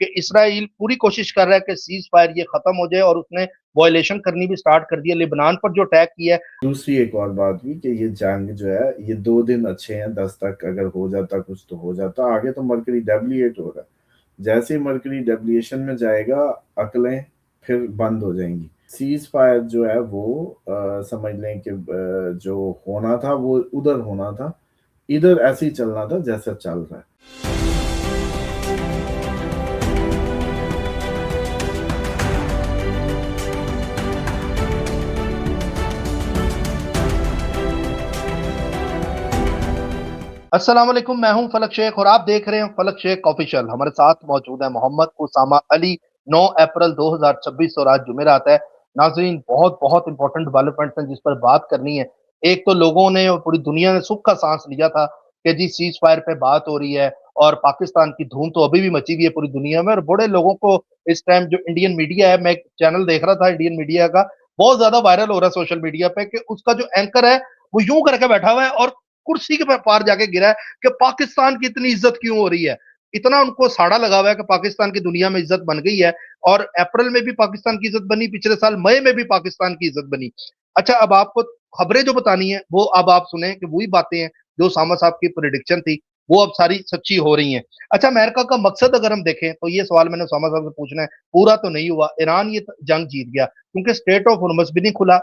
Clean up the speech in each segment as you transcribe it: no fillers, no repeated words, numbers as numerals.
کہ اسرائیل پوری کوشش کر رہا ہے کہ سیز فائر یہ ختم ہو جائے اور اس نے وائلیشن کرنی بھی سٹارٹ کر دیا لبنان پر جو اٹیک کیا ہے۔ دوسری ایک اور بات بھی کہ یہ جنگ جو ہے یہ 2 دن اچھے ہیں، 10 تک اگر ہو جاتا کچھ تو ہو جاتا، آگے تو مرکری ڈیبلیٹ ہو رہا ہے، جیسے مرکری ڈیبلیشن میں جائے گا عقلیں پھر بند ہو جائیں گی۔ سیز فائر جو ہے وہ سمجھ لیں کہ جو ہونا تھا وہ ادھر ہونا تھا، ادھر ایسے ہی چلنا تھا جیسا چل رہا ہے۔ السلام علیکم، میں ہوں فلک شیخ اور آپ دیکھ رہے ہیں فلک شیخ آفیشیل۔ ہمارے ساتھ موجود ہے محمد اسامہ علی۔ 9 اپریل 2026 اور آج جمعرات ہے۔ ناظرین، بہت بہت امپورٹنٹ ڈیولپمنٹس ہیں جس پر بات کرنی ہے۔ ایک تو لوگوں نے اور پوری دنیا نے سکھ کا سانس لیا تھا کہ جی سیز فائر پہ بات ہو رہی ہے اور پاکستان کی دھوم تو ابھی بھی مچی ہوئی ہے پوری دنیا میں، اور بڑے لوگوں کو اس ٹائم جو انڈین میڈیا ہے، میں ایک چینل دیکھ رہا تھا انڈین میڈیا کا، بہت زیادہ وائرل ہو رہا ہے سوشل میڈیا پہ کہ اس کا جو اینکر ہے وہ یوں کر کے بیٹھا ہوا ہے اور کرسی کے پار جا کے گرا ہے کہ پاکستان کی اتنی عزت کیوں ہو رہی ہے۔ اتنا ان کو ساڑا لگا ہوا ہے کہ پاکستان کی دنیا میں عزت بن گئی ہے، اور اپریل میں بھی پاکستان کی عزت بنی، پچھلے سال مئی میں بھی پاکستان کی عزت بنی۔ اچھا، اب آپ کو خبریں جو بتانی ہیں وہ اب آپ سنیں کہ وہی باتیں ہیں جو اسامہ صاحب کی پریڈکشن تھی وہ اب ساری سچی ہو رہی ہیں۔ اچھا، امریکہ کا مقصد اگر ہم دیکھیں تو یہ سوال میں نے اسامہ صاحب سے پوچھنا ہے، پورا تو نہیں ہوا، ایران یہ جنگ جیت گیا کیونکہ اسٹریٹ آف ہرمز بھی نہیں کھلا،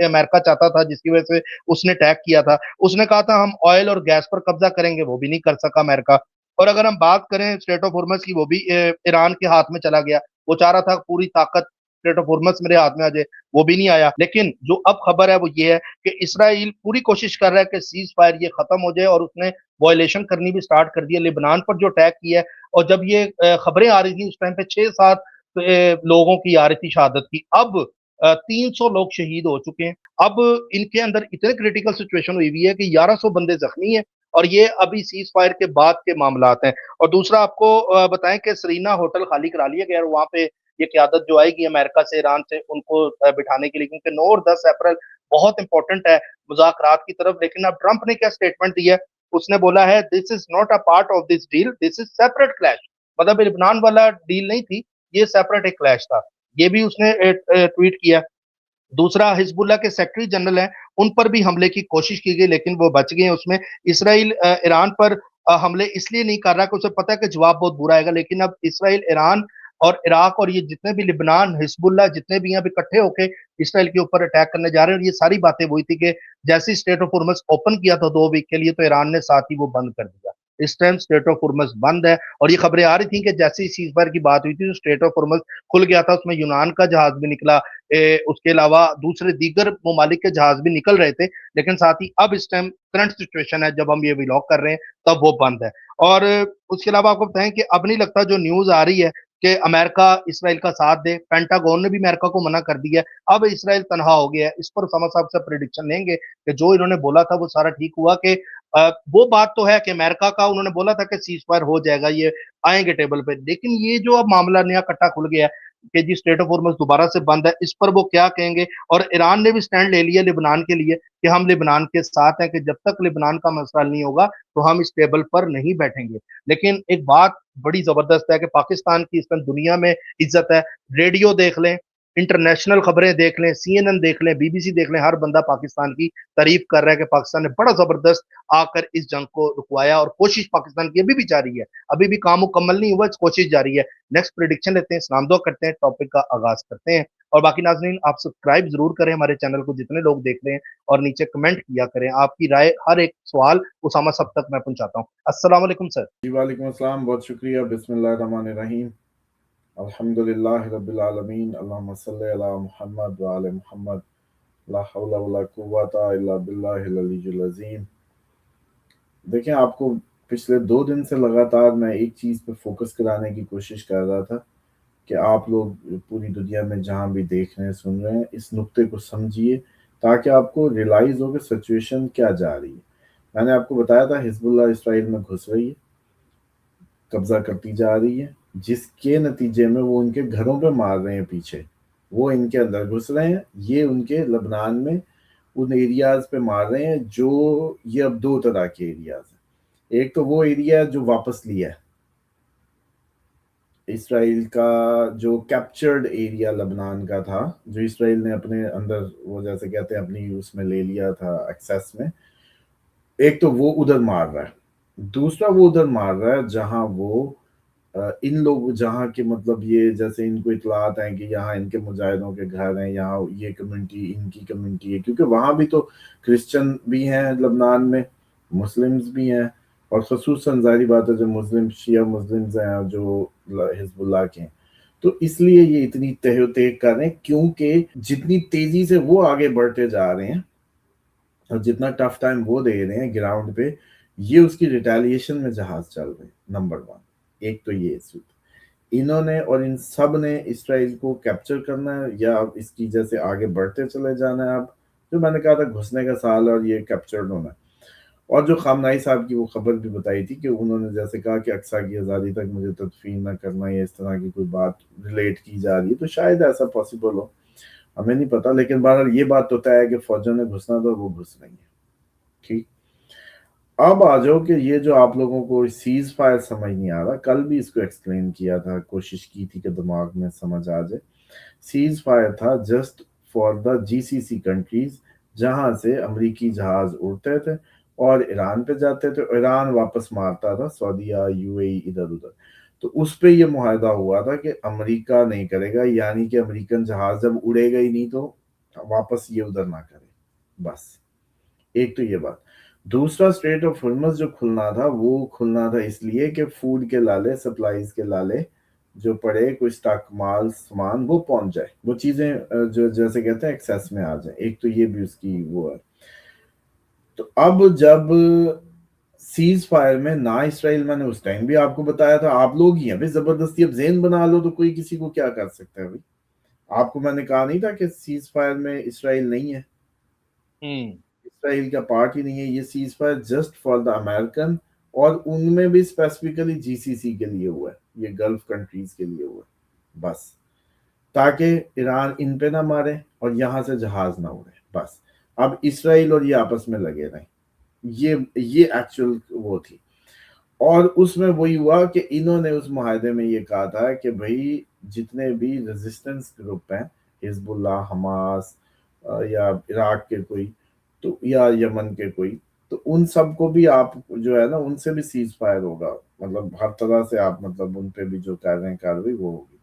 امریکہ چاہتا تھا جس کی وجہ سے اس نے اٹیک کیا تھا۔ اس نے کہا تھا ہم آئل اور گیس پر قبضہ کریں گے، وہ بھی نہیں کر سکا امریکہ۔ اور اگر ہم بات کریں اسٹریٹ آف ہرمز کی، وہ بھی ایران کے ہاتھ میں چلا گیا، وہ چاہ رہا تھا پوری طاقت اسٹریٹ آف ہرمز میرے ہاتھ میں آ جائے، وہ بھی نہیں آیا۔ لیکن جو اب خبر ہے وہ یہ ہے کہ اسرائیل پوری کوشش کر رہا ہے کہ سیز فائر یہ ختم ہو جائے اور اس نے وائلیشن کرنی بھی سٹارٹ کر دیا لبنان پر جو اٹیک کیا ہے۔ اور جب یہ خبریں آ رہی تھیں اس ٹائم پہ 6-7 لوگوں کی آ رہی تھی شہادت کی، اب 300 لوگ شہید ہو چکے ہیں۔ اب ان کے اندر اتنے کریٹیکل سچویشن ہوئی ہے کہ 1100 بندے زخمی ہیں، اور یہ ابھی سیز فائر کے بعد کے معاملات ہیں۔ اور دوسرا آپ کو بتائیں کہ سرینا ہوٹل خالی کرا لیا گیا، وہاں پہ یہ قیادت جو آئے گی امریکہ سے ایران سے ان کو بٹھانے کے لیے، کیونکہ 9 اور 10 اپریل بہت امپورٹنٹ ہے مذاکرات کی طرف۔ لیکن اب ٹرمپ نے کیا سٹیٹمنٹ دی ہے، اس نے بولا ہے this is not a part of this deal, this is separate clash, مطلب لبنان والا ڈیل نہیں تھی، یہ سیپریٹ ایک کلیش تھا، یہ بھی اس نے ٹویٹ کیا۔ دوسرا، حزب اللہ کے سیکرٹری جنرل ہیں، ان پر بھی حملے کی کوشش کی گئی لیکن وہ بچ گئے ہیں۔ اس میں اسرائیل ایران پر حملے اس لیے نہیں کر رہا کہ اسے پتہ ہے کہ جواب بہت برا آئے گا، لیکن اب اسرائیل ایران اور عراق اور یہ جتنے بھی لبنان حزب اللہ جتنے بھی ہیں اب اکٹھے ہو کے اسرائیل کے اوپر اٹیک کرنے جا رہے ہیں۔ اور یہ ساری باتیں وہی تھی کہ جیسے اسٹیٹ آف ہرمز اوپن کیا تھا 2 ویک کے لیے تو ایران نے ساتھ ہی وہ بند کر دیا۔ اس ٹائم اسٹیٹ آف ہرمز بند ہے، اور یہ خبریں آ رہی تھیں کہ جیسے ہی سیز فائر کی بات ہوئی تھی تو اسٹیٹ آف ہرمز کھل گیا تھا، اس میں یونان کا جہاز بھی نکلا، اس کے علاوہ دوسرے دیگر ممالک کے جہاز بھی نکل رہے تھے، لیکن ساتھ ہی اب اس ٹائم کرنٹ سچویشن ہے جب ہم یہ ولاگ کر رہے ہیں تب وہ بند ہے۔ اور اس کے علاوہ آپ کو بتائیں کہ اب نہیں لگتا جو نیوز آ رہی ہے کہ امریکہ اسرائیل کا ساتھ دے، پینٹاگون نے بھی امریکہ کو منع کر دیا ہے، اب اسرائیل تنہا ہو گیا ہے۔ اس پر اسامہ صاحب سے پریڈکشن لیں گے کہ جو انہوں نے بولا تھا وہ سارا ٹھیک ہوا کہ وہ بات تو ہے کہ امریکہ کا انہوں نے بولا تھا کہ سیز فائر ہو جائے گا، یہ آئیں گے ٹیبل پہ، لیکن یہ جو اب معاملہ نیا کٹا کھل گیا ہے کہ جی اسٹیٹ آف ہرمز دوبارہ سے بند ہے، اس پر وہ کیا کہیں گے۔ اور ایران نے بھی سٹینڈ لے لیا لبنان کے لیے کہ ہم لبنان کے ساتھ ہیں، کہ جب تک لبنان کا مسئلہ حل نہیں ہوگا تو ہم اس ٹیبل پر نہیں بیٹھیں گے۔ لیکن ایک بات بڑی زبردست ہے کہ پاکستان کی اس میں دنیا میں عزت ہے، ریڈیو دیکھ لیں، انٹرنیشنل خبریں دیکھ لیں، سی این این دیکھ لیں، بی بی سی دیکھ لیں، ہر بندہ پاکستان کی تعریف کر رہا ہے کہ پاکستان نے بڑا زبردست آ کر اس جنگ کو رکوایا، اور کوشش پاکستان کی ابھی بھی جاری ہے، ابھی بھی کام مکمل نہیں ہوا، کوشش جاری ہے۔ نیکسٹ پریڈکشن لیتے ہیں، سلام دعا کرتے ہیں، ٹاپک کا آغاز کرتے ہیں۔ اور باقی ناظرین آپ سبسکرائب ضرور کریں ہمارے چینل کو جتنے لوگ دیکھ رہے ہیں، اور نیچے کمنٹ کیا کریں، آپ کی رائے ہر ایک سوال اسامہ سب تک میں پہنچاتا ہوں۔ السلام علیکم سر۔ جی وعلیکم السلام، بہت شکریہ۔ بسم اللہ الرحمن الرحیم، الحمدللہ رب العالمین، اللہم صلی علی محمد وعلی محمد، لا حول ولا قوۃ الا باللہ العلی العظیم۔ دیکھیں، آپ کو پچھلے 2 دن سے لگاتار میں ایک چیز پہ فوکس کرانے کی کوشش کر رہا تھا کہ آپ لوگ پوری دنیا میں جہاں بھی دیکھ رہے ہیں سن رہے ہیں اس نقطے کو سمجھیے تاکہ آپ کو ریلائز ہو کہ سچویشن کیا جا رہی ہے۔ میں نے آپ کو بتایا تھا حزب اللہ اسرائیل میں گھس رہی ہے، قبضہ کرتی جا رہی ہے، جس کے نتیجے میں وہ ان کے گھروں پہ مار رہے ہیں، پیچھے وہ ان کے اندر گھس رہے ہیں، یہ ان کے لبنان میں ان ایریاز پہ مار رہے ہیں جو یہ اب 2 طرح کے ایریاز ہیں۔ ایک تو وہ ایریا جو واپس لیا ہے، اسرائیل کا جو کیپچرڈ ایریا لبنان کا تھا، جو اسرائیل نے اپنے اندر وہ جیسے کہتے ہیں اپنی اس میں لے لیا تھا ایکسیس میں، ایک تو وہ ادھر مار رہا ہے، دوسرا وہ ادھر مار رہا ہے جہاں وہ ان لوگ جہاں کے مطلب یہ جیسے ان کو اطلاعات ہیں کہ یہاں ان کے مجاہدوں کے گھر ہیں، یہاں یہ کمیونٹی ان کی کمیونٹی ہے، کیونکہ وہاں بھی تو کرسچن بھی ہیں لبنان میں، مسلمز بھی ہیں، اور خصوصاً ظاہری بات ہے جو مسلم شیعہ مسلمز ہیں جو حزب اللہ کے ہیں، تو اس لیے یہ اتنی تہ و تیگ کر رہے ہیں، کیونکہ جتنی تیزی سے وہ آگے بڑھتے جا رہے ہیں اور جتنا ٹف ٹائم وہ دے رہے ہیں گراؤنڈ پہ، یہ اس کی ریٹیلیشن میں جہاز چل رہے ہیں، نمبر ون۔ ایک تو یہ صورت، انہوں نے اور ان سب نے اسرائیل کو کیپچر کرنا ہے یا اس کی جیسے آگے بڑھتے چلے جانا ہے۔ اب جو میں نے کہا تھا گھسنے کا سال اور یہ کیپچرڈ ہونا ہے، اور جو خامنائی صاحب کی وہ خبر بھی بتائی تھی کہ انہوں نے جیسے کہا کہ اقصیٰ کی آزادی تک مجھے تدفین نہ کرنا یا اس طرح کی کوئی بات ریلیٹ کی جا رہی ہے، تو شاید ایسا پاسبل ہو، ہمیں نہیں پتا، لیکن بہرحال یہ بات تو طے ہے کہ فوجوں نے گھسنا تو وہ گھس رہی ہیں۔ ٹھیک، اب آ جاؤ کہ یہ جو آپ لوگوں کو سیز فائر سمجھ نہیں آ رہا، کل بھی اس کو ایکسپلین کیا تھا، کوشش کی تھی کہ دماغ میں سمجھ آ جائے۔ سیز فائر تھا just for the G C C countries, جہاں سے امریکی جہاز اڑتے تھے اور ایران پہ جاتے تھے، ایران واپس مارتا تھا سعودیہ یو اے ای ادھر ادھر، تو اس پہ یہ معاہدہ ہوا تھا کہ امریکہ نہیں کرے گا، یعنی کہ امریکن جہاز جب اڑے گا ہی نہیں تو واپس یہ ادھر نہ کرے، بس۔ ایک تو یہ بات، دوسرا اسٹریٹ آف ہرمز جو کھلنا تھا وہ کھلنا تھا اس لیے کہ فوڈ کے لالے، سپلائیز کے لالے جو پڑے، کوئی اسٹاک مال سامان وہ پہنچ جائے، وہ چیزیں جو جیسے کہتے ہیں ایکسیس میں آ جائیں، ایک تو یہ بھی اس کی وہ ہے۔ تو اب جب سیز فائر میں نہ اسرائیل، میں نے اس ٹائم بھی آپ کو بتایا تھا، آپ لوگ ہی ہیں بھائی زبردستی، اب ذہن بنا لو تو کوئی کسی کو کیا کر سکتا ہے بھائی، آپ کو میں نے کہا نہیں تھا کہ سیز فائر میں اسرائیل نہیں ہے، اسرائیل کا پارٹ ہی نہیں ہے، یہ cease fire just for the American, اور ان میں بھی اسپیسیفکلی جی سی سی کے لیے ہوا ہے، یہ گلف کنٹریز کے لیے ہوا ہے، بس، تاکہ ایران ان پہ نہ مارے اور یہاں سے جہاز نہ اڑے، بس۔ اب اسرائیل اور یہ آپس میں لگے رہیں، یہ ایکچوئل وہ تھی، اور اس میں وہی ہوا کہ انہوں نے اس معاہدے میں یہ کہا تھا کہ بھائی جتنے بھی ریزسٹنس گروپ ہیں، حزب اللہ، حماس، یا عراق کے کوئی تو یا یمن کے کوئی، تو ان سب کو بھی آپ جو ہے نا ان سے بھی سیز فائر ہوگا، مطلب ہر طرح سے آپ مطلب ان پہ بھی جو کر رہے ہیں کاروائی وہ ہوگی۔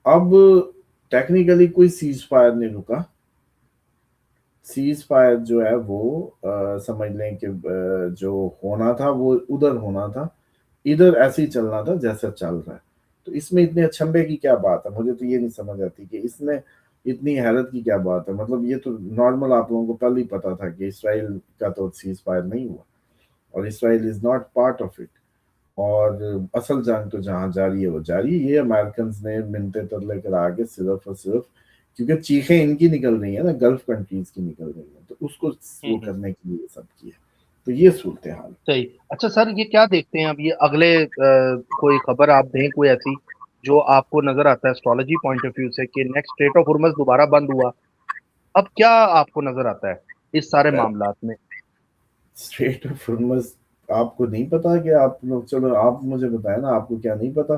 اب ٹیکنیکلی کوئی سیز فائر نہیں رکا، سیز فائر جو ہے وہ سمجھ لیں کہ جو ہونا تھا وہ ادھر ہونا تھا، ادھر ایسے ہی چلنا تھا جیسا چل رہا ہے، تو اس میں اتنے اچھمبے کی کیا بات ہے، مجھے تو یہ نہیں سمجھ آتی کہ اس میں اتنی حیرت کی کیا بات ہے، مطلب یہ تو نارمل آپ لوگوں کو پہلے ہی پتا تھا کہ اسرائیل کا تو سیز فائر نہیں ہوا، اور Israel is not part of it, اور اصل جنگ تو جہاں جاری ہے وہ جاری ہے، یہ امریکنز نے منتے ترلے کرا کے صرف اور صرف کیونکہ چیخیں ان کی نکل رہی ہیں نا، گلف کنٹریز کی نکل رہی ہیں، تو اس کو وہ کرنے کے لیے سب کیا، تو یہ صورتحال۔ صحیح۔ اچھا سر، یہ کیا دیکھتے ہیں اب یہ اگلے کوئی خبر آپ دیں کوئی ایسی جو آپ کو نظر آتا ہے اسٹرالوجی پوائنٹ آف ویو سے کہ نیکسٹ اسٹریٹ آف ہرمز دوبارہ بند ہوا، اب کیا آپ کو نظر آتا ہے اس سارے معاملات میں؟ اسٹریٹ آف ہرمز آپ کو نہیں پتا کہ آپ لوگ، چلو آپ مجھے بتائیں نا، آپ کو کیا نہیں پتا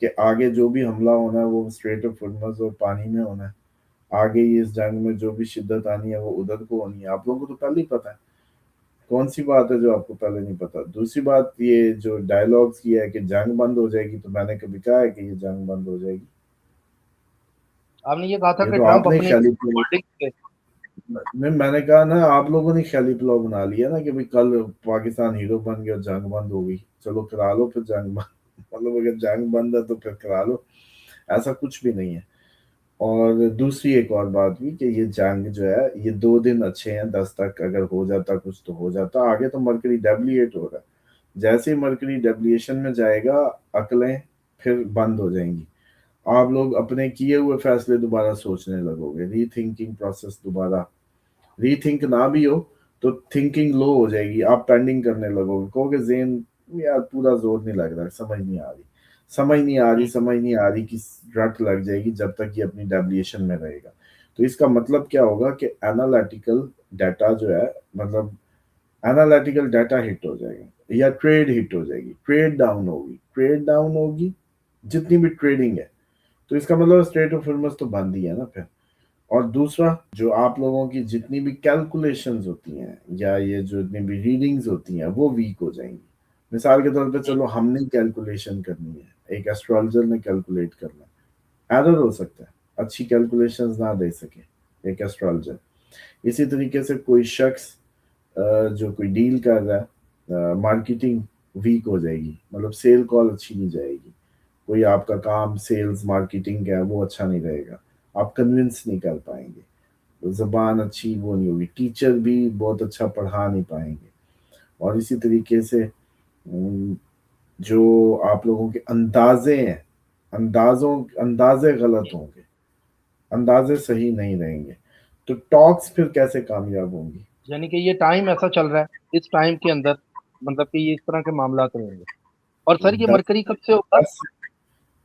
کہ آگے جو بھی حملہ ہونا ہے وہ اسٹریٹ آف ہرمز اور پانی میں ہونا ہے، آگے یہ اس جنگ میں جو بھی شدت آنی ہے وہ ادھر کو ہونی ہے، آپ لوگوں کو تو پہلے ہی پتا ہے، کون سی بات ہے جو آپ کو پہلے نہیں پتا۔ دوسری بات یہ جو ڈائلاگز کی ہے کہ جنگ بند ہو جائے گی، تو میں نے کبھی کہا ہے کہ یہ جنگ بند ہو جائے گی؟ آپ نے یہ کہا تھا یہ کہ تو ٹرمپ آپ نے اپنی خیالی میں نے کہا نا آپ لوگوں نے خیالی پلاؤ بنا لیا نا کہ کل پاکستان ہیرو بن گیا اور جنگ بند ہو گئی، چلو کرا لو پھر جنگ بند، مطلب اگر جنگ بند ہے تو پھر کرا لو، ایسا کچھ بھی نہیں ہے۔ اور دوسری ایک اور بات بھی کہ یہ جنگ جو ہے یہ 2 دن اچھے ہیں، 10 تک اگر ہو جاتا کچھ تو ہو جاتا، آگے تو مرکری ڈیبلیٹ ہو رہا ہے، جیسے ہی مرکری ڈیبلیشن میں جائے گا عقلیں پھر بند ہو جائیں گی، آپ لوگ اپنے کیے ہوئے فیصلے دوبارہ سوچنے لگو گے، ری تھنکنگ پروسیس دوبارہ، ری تھنک نہ بھی ہو تو تھنکنگ لو ہو جائے گی، آپ پینڈنگ کرنے لگو گے، کہو گے ذہن یار پورا زور نہیں لگ رہا، سمجھ نہیں آ رہی، سمجھ نہیں آ رہی کی رٹ لگ جائے گی جب تک یہ اپنی ڈیبلیشن میں رہے گا۔ تو اس کا مطلب کیا ہوگا کہ انالیٹیکل ڈیٹا جو ہے، مطلب انالیٹیکل ڈیٹا ہٹ ہو جائے گا، یا ٹریڈ ہٹ ہو جائے گی، ٹریڈ ڈاؤن ہوگی، ٹریڈ ڈاؤن ہوگی جتنی بھی ٹریڈنگ ہے. تو اس کا مطلب اسٹریٹ آف ہرمز تو بند ہی ہے نا پھر. اور دوسرا جو آپ لوگوں کی جتنی بھی کیلکولیشنز ہوتی ہیں یا یہ جو جتنی بھی ریڈنگز ہوتی ہیں وہ ویک ہو جائیں گی. مثال کے طور پہ چلو ہم نے کیلکولیشن کرنی ہے, ایک ایسٹرالوجر نے کیلکولیٹ کرنا ہے, ایرر ہو سکتا ہے, اچھی کیلکولیشنز نہ دے سکے ایک ایسٹرالوجر. اسی طریقے سے کوئی شخص جو کوئی ڈیل کر رہا ہے, مارکیٹنگ ویک ہو جائے گی, مطلب سیل کال اچھی نہیں جائے گی. کوئی آپ کا کام سیلز مارکیٹنگ کا ہے وہ اچھا نہیں رہے گا, آپ کنونس نہیں کر پائیں گے, زبان اچھی وہ نہیں ہوگی, ٹیچر بھی بہت اچھا پڑھا نہیں پائیں گے. اور اسی طریقے سے جو آپ لوگوں کے اندازے ہیں, اندازے غلط ہوں گے, اندازے صحیح نہیں رہیں گے, تو ٹاکس پھر کیسے کامیاب ہوں گی. یعنی کہ یہ ٹائم ایسا چل رہا ہے, اس ٹائم کے اندر مطلب کہ یہ اس طرح کے معاملات رہیں گے. اور سر یہ دس مرکری کب سے ہوگا؟ دس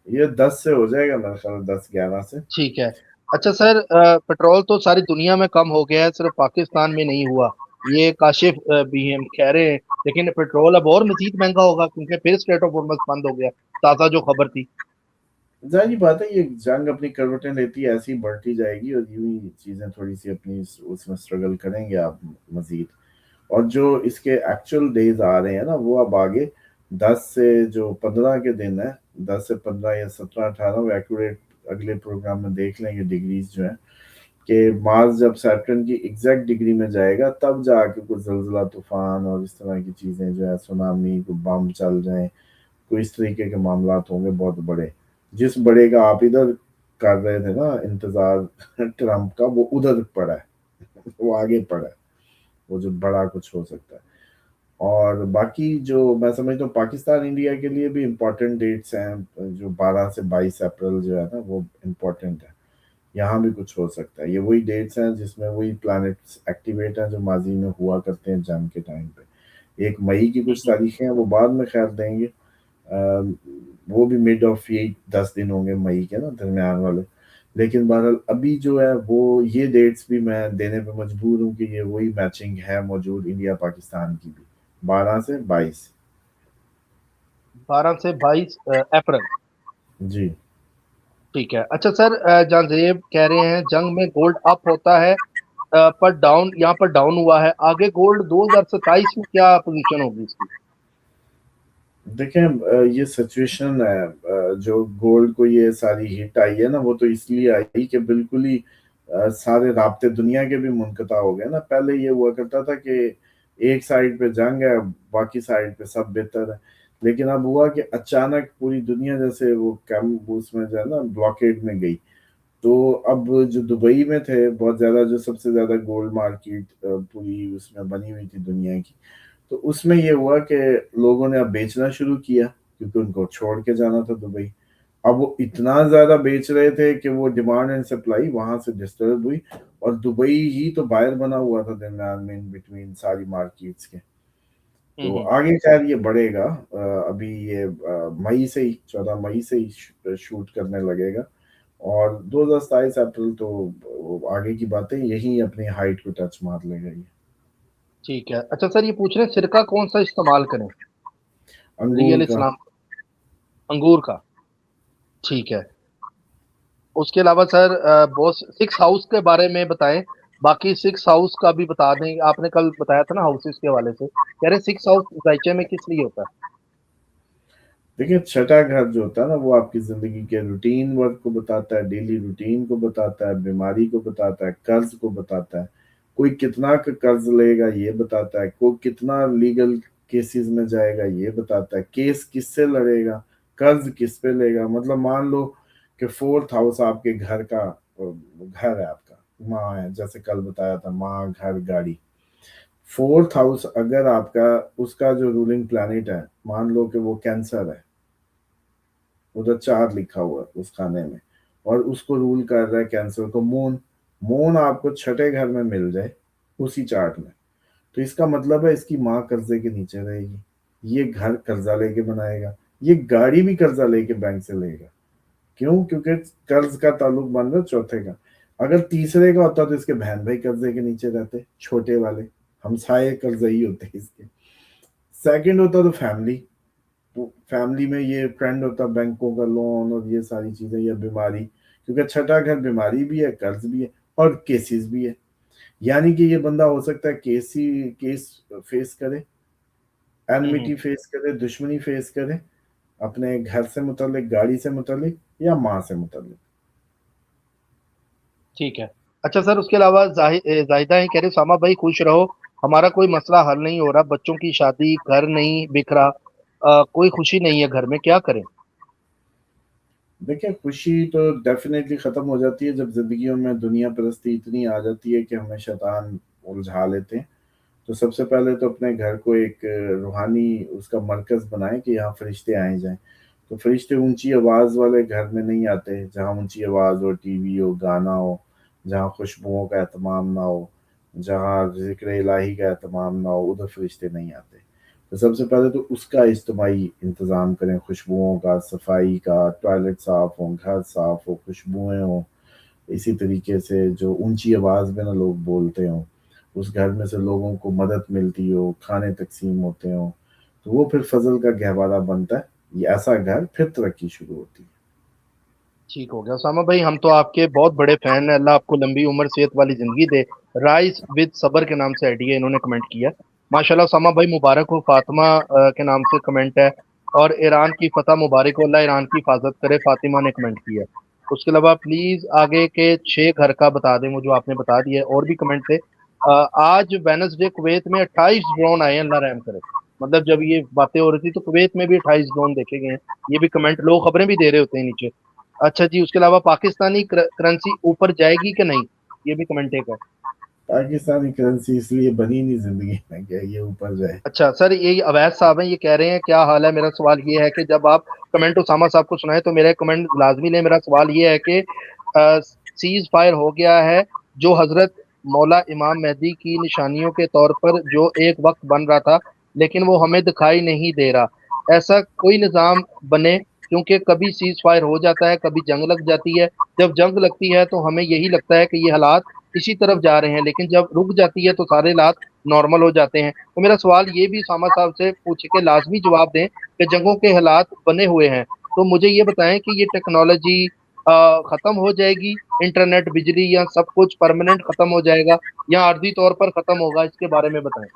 یہ 10 سے ہو جائے گا میرے خیال میں, 10-11 سے. ٹھیک ہے. اچھا سر, پیٹرول تو ساری دنیا میں کم ہو گیا ہے, صرف پاکستان میں نہیں ہوا, یہ کاشف بھی ہم کہہ رہے ہیں, لیکن پیٹرول اب اور مزید مہنگا ہوگا کیونکہ پھر اسٹریٹ آف ہارمز بند ہو گیا, تازہ جو خبر تھی. ظاہری بات ہے یہ جنگ اپنی کروٹیں لیتی ہے, ایسی بڑھتی جائے گی, اور یوں ہی چیزیں تھوڑی سی اپنی اس میں اسٹرگل کریں گے آپ مزید. اور جو اس کے ایکچوئل ڈیز آ رہے ہیں نا وہ اب آگے 10 سے جو 15 کے دن ہے, 10 سے 15 یا 17-18, وہ ایکوریٹ اگلے پروگرام میں دیکھ لیں گے ڈگریز جو ہیں, کہ مارس جب سیٹرن کی ایگزیکٹ ڈگری میں جائے گا تب جا کے کوئی زلزلہ طوفان اور اس طرح کی چیزیں جو ہے, سونامی کو بم چل جائیں, کوئی اس طریقے کے معاملات ہوں گے بہت بڑے. جس بڑے کا آپ ادھر کر رہے تھے نا انتظار ٹرمپ کا, وہ ادھر پڑا ہے, وہ آگے پڑا ہے, وہ جو بڑا کچھ ہو سکتا ہے. اور باقی جو میں سمجھتا ہوں پاکستان انڈیا کے لیے بھی امپورٹنٹ ڈیٹس ہیں, جو 12 سے 22 اپریل جو ہے نا وہ امپورٹنٹ ہے. یہاں بھی کچھ ہو سکتا ہے. یہ وہی ڈیٹس ہیں جس میں وہی پلانٹس ایکٹیویٹ ہیں جو ماضی میں ہوا کرتے ہیں جنگ کے ٹائم پہ. 1 مئی کی کچھ تاریخیں ہیں, وہ بعد میں خیر دیں گے, وہ بھی مڈ آف یہی 10 دن ہوں گے مئی کے نا, درمیان والے. لیکن بہرحال ابھی جو ہے وہ یہ ڈیٹس بھی میں دینے پہ مجبور ہوں کہ یہ وہی میچنگ ہے موجود انڈیا پاکستان کی بھی, 12 سے 22. 12 سے 22 اپریل. جی ٹھیک ہے. اچھا سر, جان زیب کہہ رہے ہیں جنگ میں گولڈ اپ ہوتا ہے, پر ڈاؤن, یہاں پر ڈاؤن ہوا ہے, آگے گولڈ 2027 میں کیا پوزیشن ہوگی اس کی؟ دیکھیں, یہ سچویشن ہے, جو گولڈ کو یہ ساری ہٹ آئی ہے نا وہ تو اس لیے آئی کہ بالکل ہی سارے رابطے دنیا کے بھی منقطع ہو گئے نا. پہلے یہ ہوا کرتا تھا کہ ایک سائڈ پہ جنگ ہے, باقی سائڈ پہ سب بہتر ہے. لیکن اب ہوا کہ اچانک پوری دنیا جیسے وہ اس میں جو ہے نا بلاکیڈ میں گئی. تو اب جو دبئی میں تھے بہت زیادہ, جو سب سے زیادہ گولڈ مارکیٹ پوری اس میں بنی ہوئی تھی دنیا کی, تو اس میں یہ ہوا کہ لوگوں نے اب بیچنا شروع کیا کیونکہ ان کو چھوڑ کے جانا تھا دبئی. اب وہ اتنا زیادہ بیچ رہے تھے کہ وہ ڈیمانڈ اینڈ سپلائی وہاں سے ڈسٹرب ہوئی, اور دبئی ہی تو بائر بنا ہوا تھا درمیان میں ان بٹوین ساری مارکیٹس کے. تو آگے خیر یہ بڑھے گا, ابھی یہ مئی سے ہی 14 مئی سے ہی شوٹ کرنے لگے گا, اور 2027 اپریل تو آگے کی باتیں, یہی اپنی ہائٹ کو ٹچ مار لے گا یہ. ٹھیک ہے. اچھا سر, یہ پوچھ رہے ہیں سرکہ کون سا استعمال کریں, انگور ریئل کا. اسلام؟ انگور کا. ٹھیک ہے. اس کے علاوہ سر بہت 6 ہاؤس کے بارے میں بتائیں, باقی 6 ہاؤس کا بھی بتا دیں. آپ نے کل بتایا تھا نا ہاؤسز کے حوالے سے, کہہ رہے 6 ہاؤس ذائچے میں کس لیے ہوتا ہے؟ دیکھیں, چھٹا گھر جو ہوتا ہے نا وہ آپ کی زندگی کے روٹین ورک کو بتاتا ہے, ڈیلی روٹین کو بتاتا ہے, بیماری کو بتاتا ہے, قرض کو بتاتا ہے, کوئی کتنا کا قرض لے گا یہ بتاتا ہے, کوئی کتنا لیگل کیسز میں جائے گا یہ بتاتا ہے, کیس کس سے لڑے گا, قرض کس پہ لے گا. مطلب مان لو کہ 4th ہاؤس آپ کے گھر کا گھر ہے, آپ کا ماں ہے, جیسے کل بتایا تھا ماں, گھر, گاڑی. 4th ہاؤس اگر آپ کا, اس کا جو رولنگ پلانٹ ہے, مان لو کہ وہ کینسر ہے, ادھر 4 لکھا ہوا ہے اس کھانے میں, اور اس کو رول کر رہا ہے کینسر کو مون. مون آپ کو چھٹے گھر میں مل جائے اسی چارٹ میں, تو اس کا مطلب ہے اس کی ماں قرضے کے نیچے رہے گی, یہ گھر قرضہ لے کے بنائے گا, یہ گاڑی بھی قرضہ لے کے بینک سے لے گا. کیوں؟ کیونکہ قرض کا تعلق بن رہا چوتھے کا. اگر تیسرے کا ہوتا تو اس کے بہن بھائی قرضے کے نیچے رہتے, چھوٹے والے ہمسائے قرضے ہی ہوتے اس کے. سیکنڈ ہوتا تو فیملی, فیملی میں یہ ٹرینڈ ہوتا ہے بینکوں کا لون اور یہ ساری چیزیں، یا بیماری، کیونکہ چھٹا گھر بیماری بھی ہے، قرض بھی ہے اور کیسز بھی ہے. یعنی کہ یہ بندہ ہو سکتا ہے کیس فیس کرے، اینمیٹی فیس کرے، دشمنی فیس کرے اپنے گھر سے متعلق، گاڑی سے متعلق یا ماں سے متعلق. ٹھیک ہے. اچھا سر، اس کے علاوہ زاہدہ ہیں کہہ رہے اسامہ بھائی خوش رہو، ہمارا کوئی مسئلہ حل نہیں ہو رہا، بچوں کی شادی، گھر نہیں بک رہا، کوئی خوشی نہیں ہے گھر میں، کیا کریں؟ دیکھیں، خوشی تو ڈیفینیٹلی ختم ہو جاتی ہے جب زندگیوں میں دنیا پرستی اتنی آ جاتی ہے کہ ہمیں شیطان الجھا لیتے ہیں. تو سب سے پہلے تو اپنے گھر کو ایک روحانی اس کا مرکز بنائیں کہ یہاں فرشتے آئے جائیں. تو فرشتے اونچی آواز والے گھر میں نہیں آتے، جہاں اونچی آواز ہو، ٹی وی ہو، گانا ہو، جہاں خوشبوؤں کا اہتمام نہ ہو، جہاں ذکر الہی کا اہتمام نہ ہو، ادھر فرشتے نہیں آتے. تو سب سے پہلے تو اس کا اجتماعی انتظام کریں، خوشبوؤں کا، صفائی کا، ٹوائلٹ صاف ہوں، گھر صاف ہو، خوشبوئیں ہوں. اسی طریقے سے جو اونچی آواز میں نہ لوگ بولتے ہوں، اس گھر میں سے لوگوں کو مدد ملتی ہو، کھانے تقسیم ہوتے ہوں، تو وہ پھر فضل کا گہوارہ بنتا ہے. یہ ایسا گھر پھر ترقی شروع ہوتی ہے. ٹھیک ہو گیا اسامہ بھائی، ہم تو آپ کے بہت بڑے فین ہیں، اللہ آپ کو لمبی عمر صحت والی زندگی دے. رائس ود صبر کے نام سے آئیڈی ہے، انہوں نے کمنٹ کیا. ماشاءاللہ اسامہ بھائی مبارک ہو. فاطمہ کے نام سے کمنٹ ہے، اور ایران کی فتح مبارک ہو، اللہ ایران کی حفاظت کرے، فاطمہ نے کمنٹ کیا. اس کے علاوہ پلیز آگے کے 6 گھر کا بتا دیں، وہ جو آپ نے بتا دیا ہے. اور بھی کمنٹ تھے. آج وینسڈے کویت میں 28 ڈرون آئے ہیں، اللہ رحم کرے. مطلب جب یہ باتیں ہو رہی تھی تو کویت میں بھی 28 ڈرون دیکھے گئے ہیں. یہ بھی کمنٹ، لوگ خبریں بھی دے رہے ہوتے ہیں نیچے. اچھا جی، اس کے علاوہ پاکستانی کرنسی اوپر جائے گی کہ نہیں، یہ بھی کمنٹ ایک ہے. پاکستانی کرنسی اس لیے بنی نہیں زندگی میں کہ یہ اوپر جائے. اچھا سر، یہ اویس صاحب ہیں، یہ کہہ رہے ہیں کیا حال ہے. میرا سوال یہ ہے کہ جب آپ کمنٹ اسامہ صاحب کو سنائے تو میرا کمنٹ لازمی لیں. میرا سوال یہ ہے کہ سیز فائر ہو گیا ہے، جو حضرت مولا امام مہدی کی نشانیوں کے طور پر جو ایک وقت بن رہا تھا، لیکن وہ ہمیں دکھائی نہیں دے رہا. ایسا کوئی نظام بنے، کیونکہ کبھی سیز فائر ہو جاتا ہے، کبھی جنگ لگ جاتی ہے. جب جنگ لگتی ہے تو ہمیں یہی لگتا ہے کہ یہ حالات اسی طرف جا رہے ہیں، لیکن جب رک جاتی ہے تو سارے حالات نارمل ہو جاتے ہیں. تو میرا سوال یہ بھی اسامہ صاحب سے پوچھ کے لازمی جواب دیں کہ جنگوں کے حالات بنے ہوئے ہیں، تو مجھے یہ بتائیں کہ یہ ٹیکنالوجی ختم ہو جائے گی، انٹرنیٹ، بجلی، یا سب کچھ پرماننٹ ختم ہو جائے گا، یا عارضی طور پر ختم ہوگا، اس کے بارے میں بتائیں.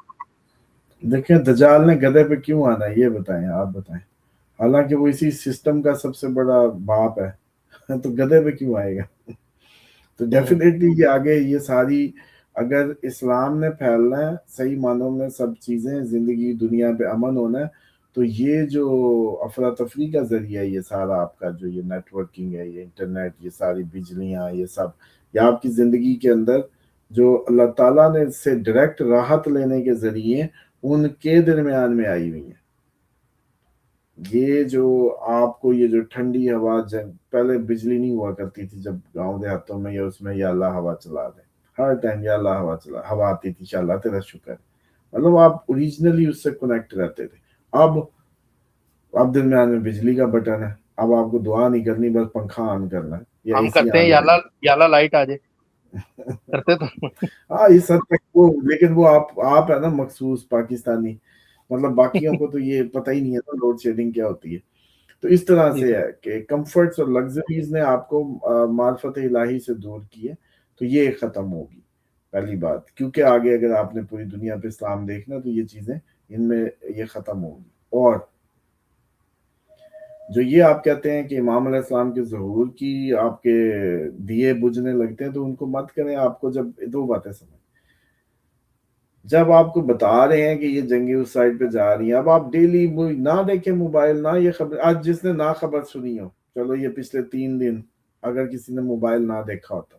دیکھیں، دجال نے گدھے پہ کیوں آنا ہے یہ بتائیں، آپ بتائیں. حالانکہ وہ اسی سسٹم کا سب سے بڑا باپ ہے تو گدھے پہ کیوں آئے گا؟ تو ڈیفینیٹلی یہ آگے یہ ساری، اگر اسلام نے پھیلنا ہے صحیح معنوں میں، سب چیزیں زندگی دنیا پہ امن ہونا ہے، تو یہ جو افراتفری کا ذریعہ ہے، یہ سارا آپ کا جو یہ نیٹ ورکنگ ہے، یہ انٹرنیٹ، یہ ساری بجلیاں، یہ سب، یہ آپ کی زندگی کے اندر جو اللہ تعالیٰ نے اس سے ڈائریکٹ راحت لینے کے ذریعے ان کے درمیان میں آئی ہوئی ہیں. یہ جو آپ کو یہ جو ٹھنڈی ہوا، پہلے بجلی نہیں ہوا کرتی تھی جب گاؤں دیہاتوں میں، یا اس میں یا اللہ ہوا چلا دے ہر ٹائم، یا اللہ ہوا چلا، ہوا آتی تھی، یا اللہ تیرا شکر. مطلب آپ اوریجنلی اس سے کنیکٹ رہتے تھے. اب درمیان میں بجلی کا بٹن ہے، اب آپ کو دعا نہیں کرنی، بس پنکھا آن کرنا ہے یا اے ہم سی کرتے ہیں آن یا کرنا اللہ یا اللہ لائٹ آ جائے، ہے. کرتے تو. ہاں اس حد تک وہ، لیکن وہ آپ ہے نا مخصوص پاکستانی، مطلب باقیوں کو تو یہ پتہ ہی نہیں ہے نا لوڈ شیڈنگ کیا ہوتی ہے. تو اس طرح جی سے سر. ہے کہ کمفرٹس اور لگژریز نے آپ کو معرفت الہی سے دور کیے، تو یہ ختم ہوگی پہلی بات. کیونکہ آگے اگر آپ نے پوری دنیا پہ اسلام دیکھنا تو یہ چیزیں ان میں یہ ختم ہوگی. اور جو یہ آپ کہتے ہیں کہ امام علیہ السلام کے ظہور کی آپ کے دیے بجھنے لگتے ہیں، تو ان کو مت کریں. آپ کو جب دو باتیں سمجھ، جب آپ کو بتا رہے ہیں کہ یہ جنگیں اس سائڈ پہ جا رہی ہیں، اب آپ ڈیلی نہ دیکھیں موبائل، نہ یہ خبر. آج جس نے نہ خبر سنی ہو، چلو یہ پچھلے 3 دن اگر کسی نے موبائل نہ دیکھا ہوتا،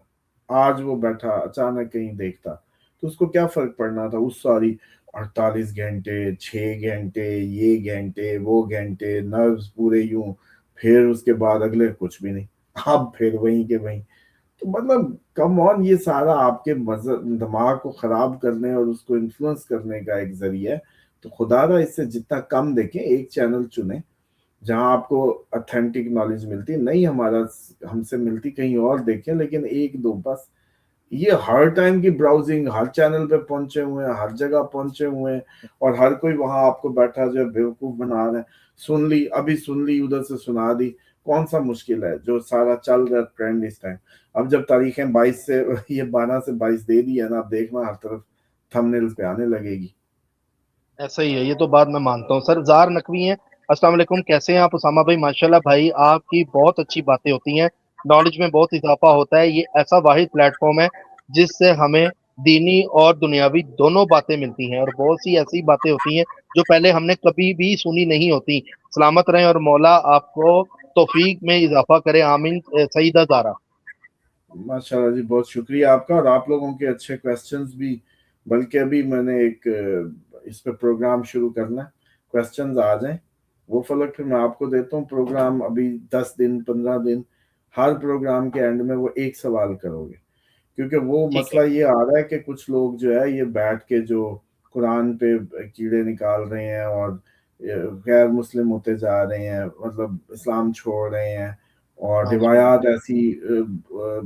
آج وہ بیٹھا اچانک کہیں دیکھتا، تو اس کو کیا فرق پڑنا تھا اس ساری 48 گھنٹے، 6 گھنٹے، یہ گھنٹے، وہ گھنٹے، نروز پورے یوں، پھر اس کے بعد اگلے کچھ بھی نہیں، اب پھر وہیں کے وہیں. تو مطلب کم آن، یہ سارا آپ کے دماغ کو خراب کرنے اور اس کو انفلوئنس کرنے کا ایک ذریعہ ہے. تو خدا را اس سے جتنا کم دیکھیں، ایک چینل چنیں جہاں آپ کو اتھینٹک نالج ملتی. نہیں ہم سے ملتی کہیں اور دیکھیں، لیکن ایک دو بس یہ ہر ٹائم کی براؤزنگ، ہر چینل پہ پہنچے ہوئے ہیں، ہر جگہ پہنچے ہوئے ہیں، اور ہر کوئی وہاں آپ کو بیٹھا جو ہے بیوقوف بنا رہا ہے. سن لی، ابھی سن لی، ادھر سے سنا دی. کون سا مشکل ہے جو سارا چل رہا ہے ٹرینڈ اس ٹائم. اب جب تاریخیں 22 سے یہ 12 سے 22 دے دی ہے نا، اب دیکھنا ہر طرف تھمبنیلز پہ آنے لگے گی. ایسا ہی ہے، یہ تو بات میں مانتا ہوں. سر زار نقوی ہیں، السلام علیکم، کیسے ہیں آپ اسامہ بھائی؟ ماشاءاللہ بھائی آپ کی بہت اچھی باتیں ہوتی ہیں، نالج میں بہت اضافہ ہوتا ہے. یہ ایسا واحد پلیٹ فارم ہے جس سے ہمیں دینی اور دنیاوی دونوں باتیں ملتی ہیں، اور بہت سی ایسی باتیں ہوتی ہیں جو پہلے ہم نے کبھی بھی سنی نہیں ہوتی. سلامت رہیں اور مولا آپ کو توفیق میں اضافہ کرے، آمین. سیدہ زارا. ماشاء اللہ جی، بہت شکریہ آپ کا، اور آپ لوگوں کے اچھے کویسچنز بھی. بلکہ ابھی میں نے ایک اس پہ پروگرام شروع کرنا ہے، کویسچنز آ جائیں وہ فلک پھر میں آپ کو دیتا ہوں پروگرام. ابھی 10 دن 15 دن ہر پروگرام کے اینڈ میں وہ ایک سوال کرو گے، کیونکہ وہ ٹھیک ہے. مسئلہ یہ آ رہا ہے کہ کچھ لوگ جو ہے یہ بیٹھ کے جو قرآن پہ کیڑے نکال رہے ہیں اور غیر مسلم ہوتے جا رہے ہیں، مطلب اسلام چھوڑ رہے ہیں، اور ہاں جی. روایات ایسی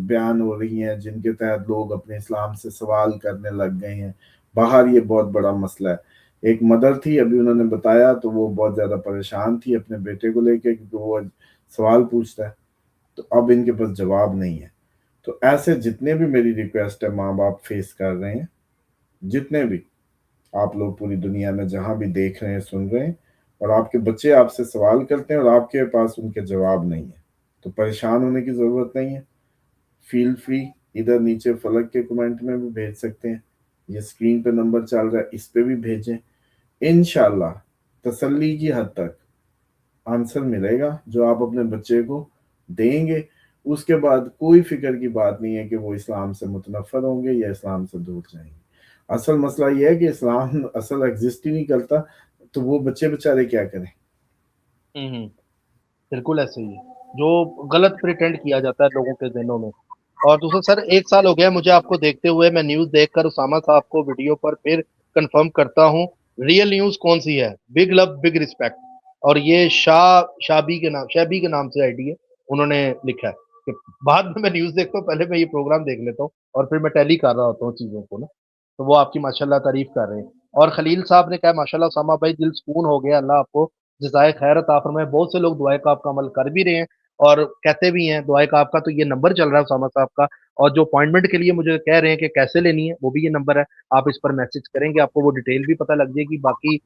بیان ہو رہی ہیں جن کے تحت لوگ اپنے اسلام سے سوال کرنے لگ گئے ہیں باہر. یہ بہت بڑا مسئلہ ہے. ایک مدر تھی، ابھی انہوں نے بتایا تو وہ بہت زیادہ پریشان تھی اپنے بیٹے کو لے کے، کیونکہ وہ سوال پوچھتا ہے تو اب ان کے پاس جواب نہیں ہے. تو ایسے جتنے بھی میری ریکویسٹ ہے ماں باپ فیس کر رہے ہیں، جتنے بھی آپ لوگ پوری دنیا میں جہاں بھی دیکھ رہے ہیں سن رہے ہیں، اور آپ کے بچے آپ سے سوال کرتے ہیں اور آپ کے پاس ان کے جواب نہیں ہے، تو پریشان ہونے کی ضرورت نہیں ہے. فیل فری، ادھر نیچے فلک کے کمنٹ میں بھی بھیج سکتے ہیں، یہ اسکرین پہ نمبر چل رہا ہے اس پہ بھی بھیجیں. انشاءاللہ تسلی کی حد تک آنسر ملے گا جو آپ اپنے بچے کو دیں گے. اس کے بعد کوئی فکر کی بات نہیں ہے کہ وہ اسلام سے متنفر ہوں گے یا اسلام سے دور جائیں گے. اصل مسئلہ یہ ہے کہ اسلام اصل ایگزسٹ ہی نہیں کرتا، تو وہ بچے بچارے کیا کریں. ہوں. بالکل ایسے ہی ہے، جو غلط پریٹینڈ کیا جاتا ہے لوگوں کے ذہنوں میں. اور دوسرا سر، 1 سال ہو گیا مجھے آپ کو دیکھتے ہوئے. میں نیوز دیکھ کر اسامہ صاحب کو ویڈیو پر پھر کنفرم کرتا ہوں. ریئل نیوز کون سی ہے؟ بگ لو بگ رسپیکٹ. اور یہ شابی کے نام سے آئی ڈی ہے، انہوں نے لکھا ہے کہ بعد میں نیوز دیکھتا ہوں، پہلے میں یہ پروگرام دیکھ لیتا ہوں اور پھر میں ٹیلی کر رہا ہوتا ہوں چیزوں کو نا. تو وہ آپ کی ماشاءاللہ تعریف کر رہے ہیں. اور خلیل صاحب نے کہا ماشاءاللہ اسامہ بھائی دل سکون ہو گیا، اللہ آپ کو جزائے خیر عطا فرمائے. بہت سے لوگ دعائے کا آپ کا عمل کر بھی رہے ہیں اور کہتے بھی ہیں دعائے کا آپ کا. تو یہ نمبر چل رہا ہے اسامہ صاحب کا، اور جو اپوائنٹمنٹ کے لیے مجھے کہہ رہے ہیں کہ کیسے لینی ہے، وہ بھی یہ نمبر ہے. آپ اس پر میسج کریں گے، آپ کو وہ ڈیٹیل بھی پتہ لگ جائے گی. باقی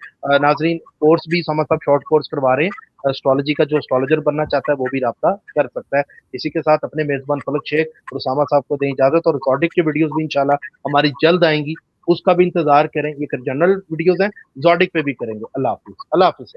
ناظرین، کورس بھی اسامہ صاحب شارٹ کورس کروا رہے ہیں اسٹرالوجی کا. جو اسٹرالوجر بننا چاہتا ہے وہ بھی رابطہ کر سکتا ہے. اسی کے ساتھ اپنے میزبان فلک شیخ اور اسامہ صاحب کو دیں اجازت، اور ریکارڈنگ کی ویڈیوز بھی انشاءاللہ ہماری جلد آئیں گی، اس کا بھی انتظار کریں. یہ جنرل ویڈیوز ہیں، زوڈک پہ بھی کریں گے. اللہ حافظ. اللہ حافظ.